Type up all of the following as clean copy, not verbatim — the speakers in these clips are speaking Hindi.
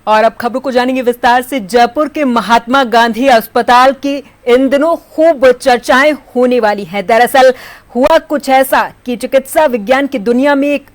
और अब खबरों को जानेंगे विस्तार से। जयपुर के महात्मा गांधी अस्पताल की इन दिनों खूब चर्चाएं होने वाली हैं। दरअसल हुआ कुछ ऐसा कि चिकित्सा विज्ञान की दुनिया में एक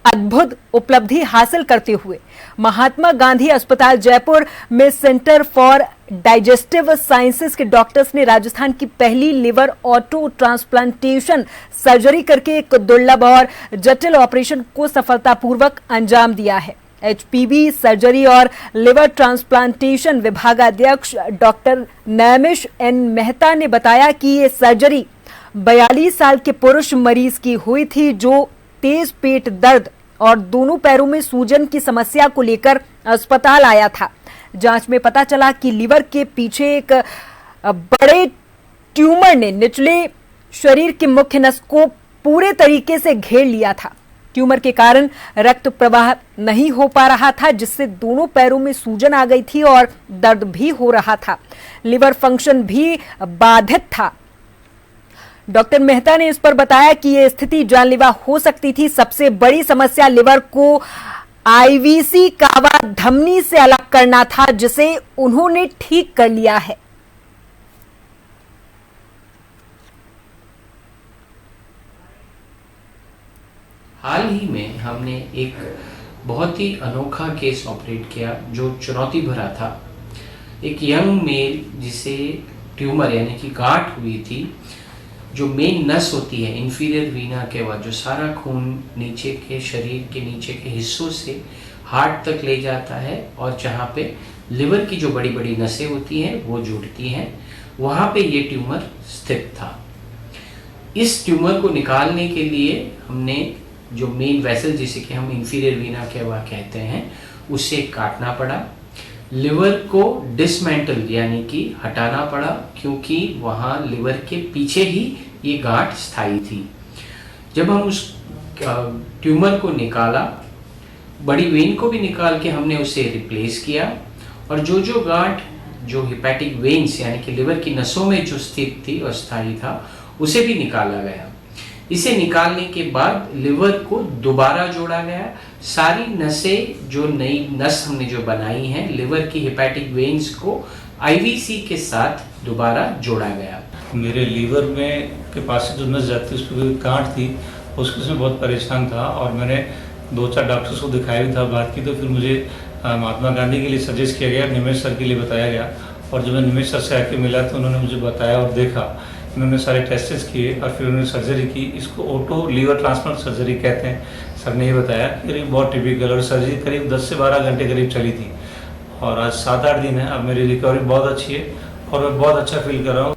अद्भुत उपलब्धि हासिल करते हुए महात्मा गांधी अस्पताल जयपुर में सेंटर फॉर डाइजेस्टिव साइंसेज के डॉक्टर्स ने राजस्थान की पहली लिवर ऑटो ट्रांसप्लांटेशन सर्जरी करके एक दुर्लभ और जटिल ऑपरेशन को सफलतापूर्वक अंजाम दिया है। एचपीवी सर्जरी और लिवर ट्रांसप्लांटेशन विभागाध्यक्ष डॉक्टर नैमिष एन मेहता ने बताया कि ये सर्जरी 42 साल के पुरुष मरीज की हुई थी जो तेज पेट दर्द और दोनों पैरों में सूजन की समस्या को लेकर अस्पताल आया था। जांच में पता चला कि लिवर के पीछे एक बड़े ट्यूमर ने निचले शरीर के मुख्य नस को पूरे तरीके से घेर लिया था। ट्यूमर के कारण रक्त प्रवाह नहीं हो पा रहा था, जिससे दोनों पैरों में सूजन आ गई थी और दर्द भी हो रहा था। लिवर फंक्शन भी बाधित था। डॉक्टर मेहता ने इस पर बताया कि यह स्थिति जानलेवा हो सकती थी। सबसे बड़ी समस्या लिवर को आईवीसी कावा धमनी से अलग करना था, जिसे उन्होंने ठीक कर लिया है। हाल ही में हमने एक बहुत ही अनोखा केस ऑपरेट किया जो चुनौती भरा था। एक यंग मेल जिसे ट्यूमर यानी कि गांठ हुई थी, जो मेन नस होती है इंफीरियर वीना के बाद जो सारा खून नीचे के शरीर के नीचे के हिस्सों से हार्ट तक ले जाता है और जहाँ पे लिवर की जो बड़ी बड़ी नसें होती हैं वो जुड़ती हैं, वहाँ पे ये ट्यूमर स्थित था। इस ट्यूमर को निकालने के लिए हमने जो मेन वेसल जिसे कि हम इंफीरियर वीना केवा कहते हैं उसे काटना पड़ा। लिवर को डिसमेंटल यानी कि हटाना पड़ा, क्योंकि वहाँ लिवर के पीछे ही ये गांठ स्थायी थी। जब हम उस ट्यूमर को निकाला, बड़ी वेन को भी निकाल के हमने उसे रिप्लेस किया और जो गांठ जो हेपेटिक वेन्स यानी कि लिवर की नसों में जो स्थित थी और स्थायी था उसे भी निकाला गया। इसे निकालने के बाद लिवर को दोबारा जोड़ा गया। सारी नसें जो नई नस हमने जो बनाई हैं लिवर की हेपेटिक वेन्स को आईवीसी के साथ दोबारा जोड़ा गया। मेरे लीवर में के पास से जो नस जाती है उस पर गांठ थी, उसके से बहुत परेशान था और मैंने 2-4 डॉक्टर्स को दिखाया भी था, बात की। तो फिर मुझे महात्मा गांधी के लिए सजेस्ट किया गया, निमेश सर के लिए बताया गया और जब मैं निमेश सर से आके मिला तो उन्होंने मुझे बताया और देखा। इन्होंने सारे टेस्ट्स किए और फिर उन्होंने सर्जरी की। इसको ऑटो लीवर ट्रांसप्लांट सर्जरी कहते हैं। सर ने ये बताया करीब बहुत टिपिकल, और सर्जरी करीब 10 से 12 घंटे करीब चली थी और आज 7-8 दिन है। अब मेरी रिकवरी बहुत अच्छी है और मैं बहुत अच्छा फील कर रहा हूँ।